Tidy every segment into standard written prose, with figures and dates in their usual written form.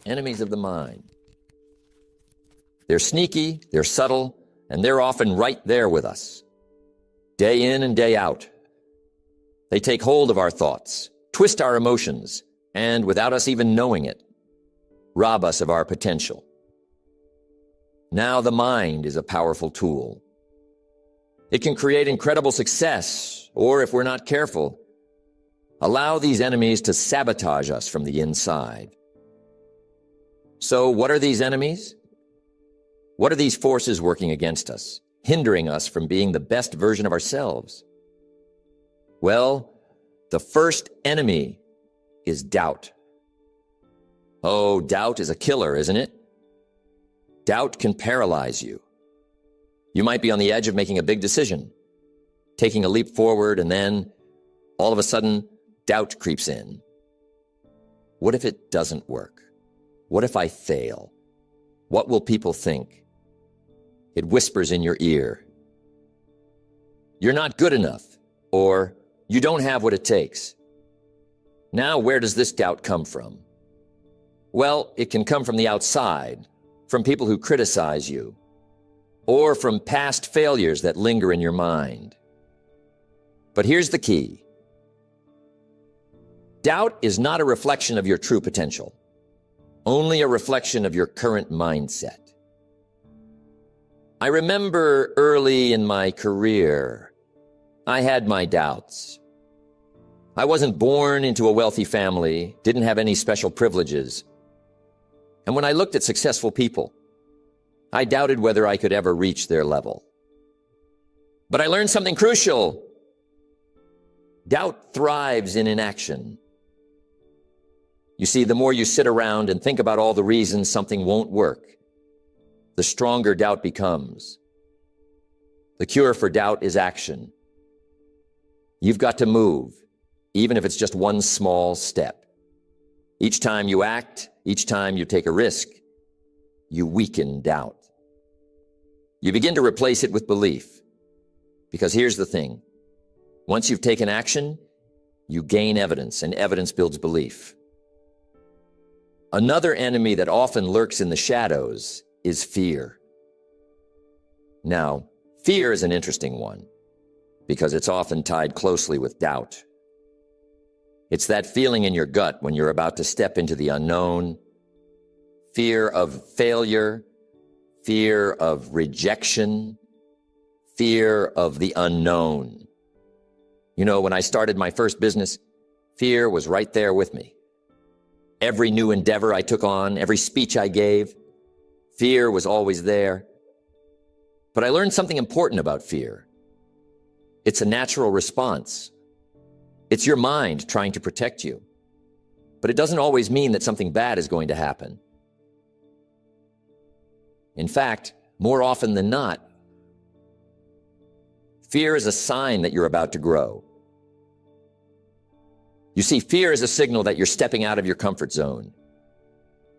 enemies of the mind. They're sneaky, they're subtle, and they're often right there with us, day in and day out. They take hold of our thoughts, twist our emotions, and without us even knowing it, rob us of our potential. Now the mind is a powerful tool. It can create incredible success, or if we're not careful, allow these enemies to sabotage us from the inside. So what are these enemies? What are these forces working against us, hindering us from being the best version of ourselves? Well, the first enemy is doubt. Oh, doubt is a killer, isn't it? Doubt can paralyze you. You might be on the edge of making a big decision, taking a leap forward, and then, all of a sudden, doubt creeps in. What if it doesn't work? What if I fail? What will people think? It whispers in your ear. You're not good enough, or you don't have what it takes. Now, where does this doubt come from? Well, it can come from the outside, from people who criticize you, or from past failures that linger in your mind. But here's the key. Doubt is not a reflection of your true potential, only a reflection of your current mindset. I remember early in my career, I had my doubts. I wasn't born into a wealthy family, didn't have any special privileges. And when I looked at successful people, I doubted whether I could ever reach their level. But I learned something crucial. Doubt thrives in inaction. You see, the more you sit around and think about all the reasons something won't work, the stronger doubt becomes. The cure for doubt is action. You've got to move, even if it's just one small step. Each time you act, each time you take a risk, you weaken doubt. You begin to replace it with belief. Because here's the thing. Once you've taken action, you gain evidence, and evidence builds belief. Another enemy that often lurks in the shadows is fear. Now, fear is an interesting one because it's often tied closely with doubt. It's that feeling in your gut when you're about to step into the unknown, fear of failure, fear of rejection, fear of the unknown. You know, when I started my first business, fear was right there with me. Every new endeavor I took on, every speech I gave, fear was always there. But I learned something important about fear. It's a natural response. It's your mind trying to protect you. But it doesn't always mean that something bad is going to happen. In fact, more often than not, fear is a sign that you're about to grow. You see, fear is a signal that you're stepping out of your comfort zone.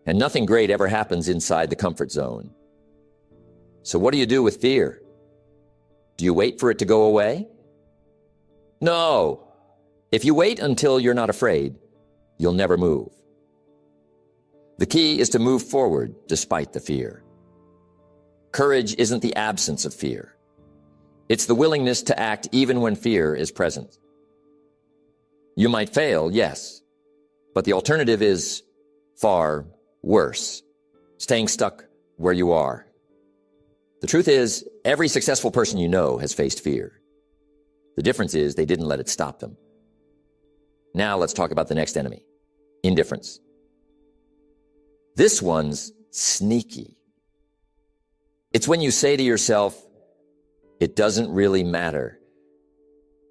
And nothing great ever happens inside the comfort zone. So what do you do with fear? Do you wait for it to go away? No. If you wait until you're not afraid, you'll never move. The key is to move forward despite the fear. Courage isn't the absence of fear. It's the willingness to act even when fear is present. You might fail, yes, but the alternative is far worse, staying stuck where you are. The truth is, every successful person you know has faced fear. The difference is they didn't let it stop them. Now let's talk about the next enemy, indifference. This one's sneaky. It's when you say to yourself, it doesn't really matter.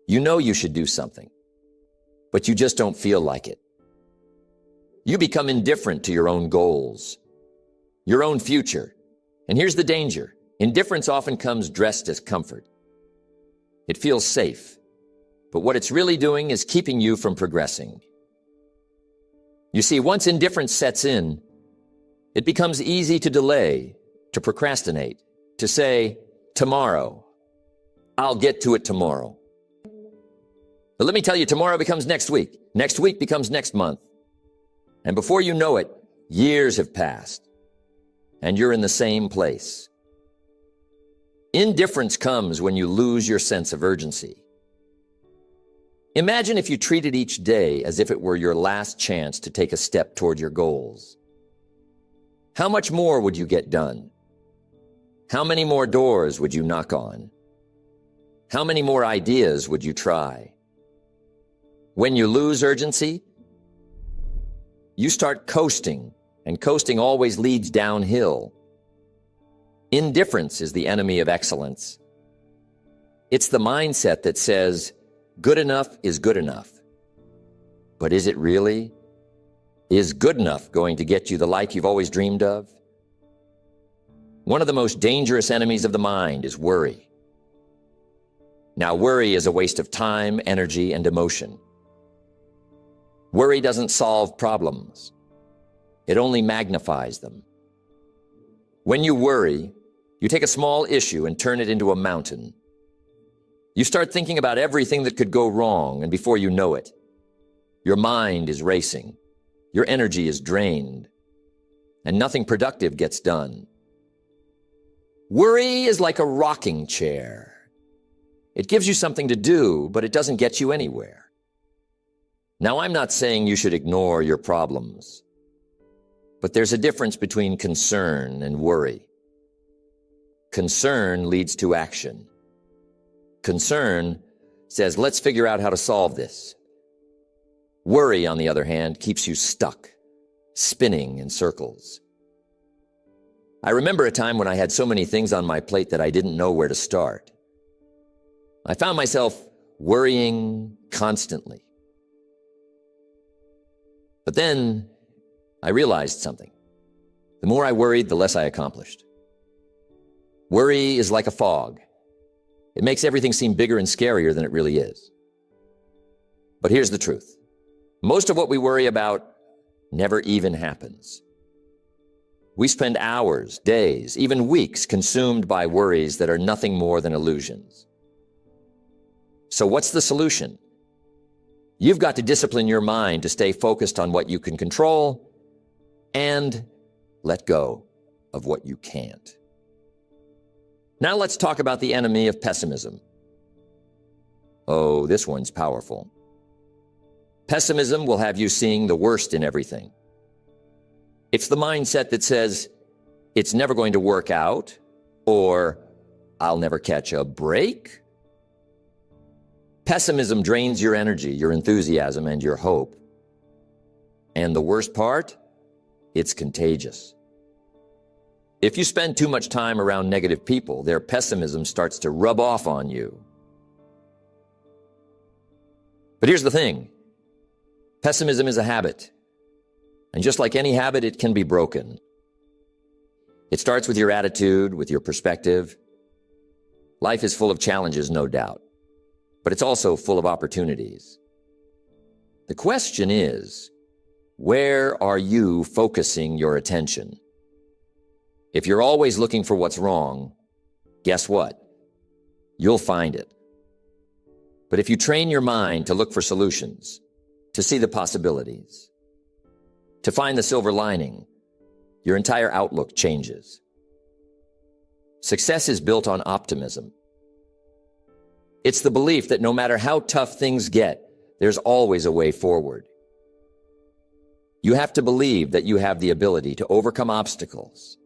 You know you should do something, but you just don't feel like it. You become indifferent to your own goals, your own future. And here's the danger. Indifference often comes dressed as comfort. It feels safe, but what it's really doing is keeping you from progressing. You see, once indifference sets in, it becomes easy to delay, to procrastinate, to say, tomorrow, I'll get to it tomorrow. But let me tell you, tomorrow becomes next week. Next week becomes next month. And before you know it, Years have passed, and you're in the same place. Indifference comes when you lose your sense of urgency. Imagine if you treated each day as if it were your last chance to take a step toward your goals. How much more would you get done? How many more doors would you knock on? How many more ideas would you try? When you lose urgency, you start coasting, and coasting always leads downhill. Indifference is the enemy of excellence. It's the mindset that says, good enough is good enough. But is it really? Is good enough going to get you the life you've always dreamed of? One of the most dangerous enemies of the mind is worry. Now, worry is a waste of time, energy, and emotion. Worry doesn't solve problems. It only magnifies them. When you worry, you take a small issue and turn it into a mountain. You start thinking about everything that could go wrong, and before you know it, your mind is racing, your energy is drained, and nothing productive gets done. Worry is like a rocking chair. It gives you something to do, but it doesn't get you anywhere. Now, I'm not saying you should ignore your problems, but there's a difference between concern and worry. Concern leads to action. Concern says, let's figure out how to solve this. Worry, on the other hand, keeps you stuck, spinning in circles. I remember a time when I had so many things on my plate that I didn't know where to start. I found myself worrying constantly. But then I realized something. The more I worried, the less I accomplished. Worry is like a fog. It makes everything seem bigger and scarier than it really is. But here's the truth. Most of what we worry about never even happens. We spend hours, days, even weeks consumed by worries that are nothing more than illusions. So what's the solution? You've got to discipline your mind to stay focused on what you can control and let go of what you can't. Now let's talk about the enemy of pessimism. Oh, this one's powerful. Pessimism will have you seeing the worst in everything. It's the mindset that says, it's never going to work out, or I'll never catch a break. Pessimism drains your energy, your enthusiasm, and your hope. And the worst part, it's contagious. If you spend too much time around negative people, their pessimism starts to rub off on you. But here's the thing. Pessimism is a habit. And just like any habit, it can be broken. It starts with your attitude, with your perspective. Life is full of challenges, no doubt. But it's also full of opportunities. The question is, where are you focusing your attention? If you're always looking for what's wrong, guess what? You'll find it. But if you train your mind to look for solutions, to see the possibilities, to find the silver lining, your entire outlook changes. Success is built on optimism. It's the belief that no matter how tough things get, there's always a way forward. You have to believe that you have the ability to overcome obstacles,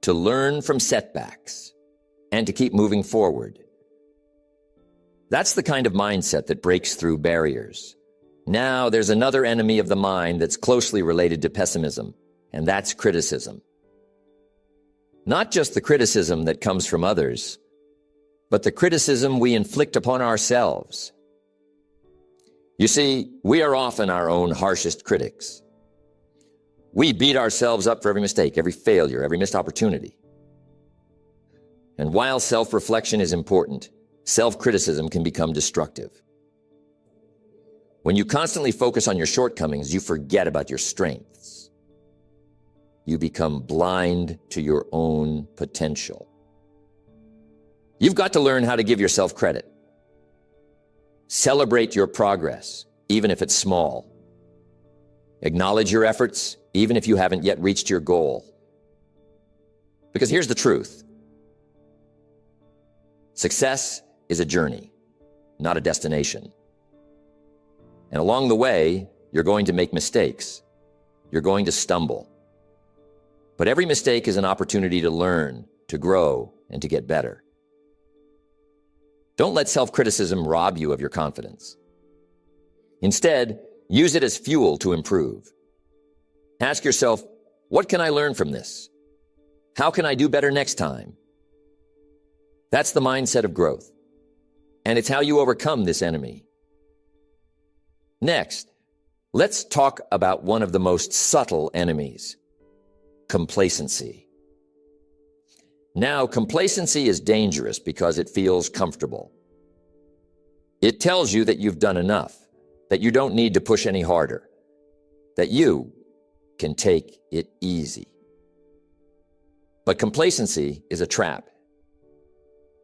to learn from setbacks, and to keep moving forward. That's the kind of mindset that breaks through barriers. Now, there's another enemy of the mind that's closely related to pessimism, and that's criticism. Not just the criticism that comes from others, but the criticism we inflict upon ourselves. You see, we are often our own harshest critics. We beat ourselves up for every mistake, every failure, every missed opportunity. And while self-reflection is important, self-criticism can become destructive. When you constantly focus on your shortcomings, you forget about your strengths. You become blind to your own potential. You've got to learn how to give yourself credit. Celebrate your progress, even if it's small. Acknowledge your efforts even if you haven't yet reached your goal. Because here's the truth. Success is a journey, not a destination. And along the way, you're going to make mistakes. You're going to stumble. But every mistake is an opportunity to learn, to grow, and to get better. Don't let self-criticism rob you of your confidence. Instead, use it as fuel to improve. Ask yourself, what can I learn from this? How can I do better next time? That's the mindset of growth. And it's how you overcome this enemy. Next, let's talk about one of the most subtle enemies, complacency. Now, complacency is dangerous because it feels comfortable. It tells you that you've done enough, that you don't need to push any harder, that you can take it easy. But complacency is a trap.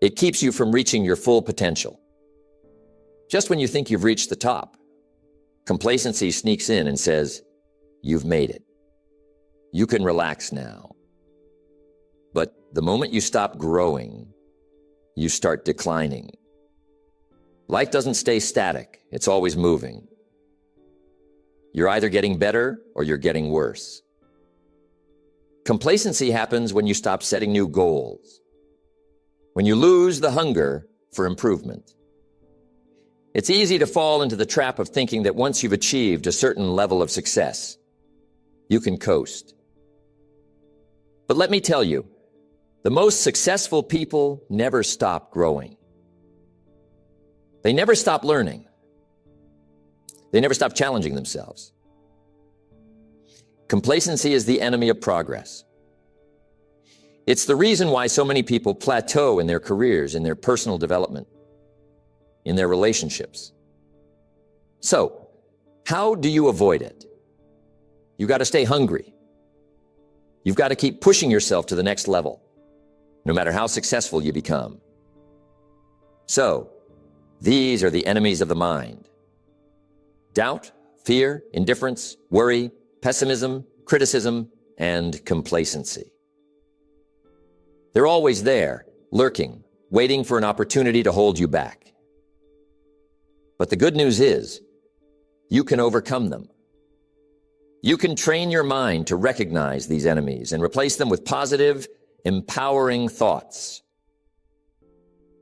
It keeps you from reaching your full potential. Just when you think you've reached the top, complacency sneaks in and says, you've made it. You can relax now. But the moment you stop growing, you start declining. Life doesn't stay static. It's always moving. You're either getting better or you're getting worse. Complacency happens when you stop setting new goals, when you lose the hunger for improvement. It's easy to fall into the trap of thinking that once you've achieved a certain level of success, you can coast. But let me tell you, the most successful people never stop growing. They never stop learning. They never stop challenging themselves. Complacency is the enemy of progress. It's the reason why so many people plateau in their careers, in their personal development, in their relationships. So, how do you avoid it? You've got to stay hungry. You've got to keep pushing yourself to the next level, no matter how successful you become. So, these are the enemies of the mind: doubt, fear, indifference, worry, pessimism, criticism, and complacency. They're always there, lurking, waiting for an opportunity to hold you back. But the good news is, you can overcome them. You can train your mind to recognize these enemies and replace them with positive, empowering thoughts.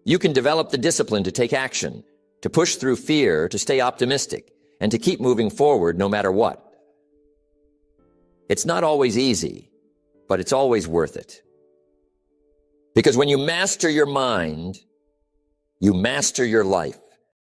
You can develop the discipline to take action, to push through fear, to stay optimistic, and to keep moving forward no matter what. It's not always easy, but it's always worth it. Because when you master your mind, you master your life.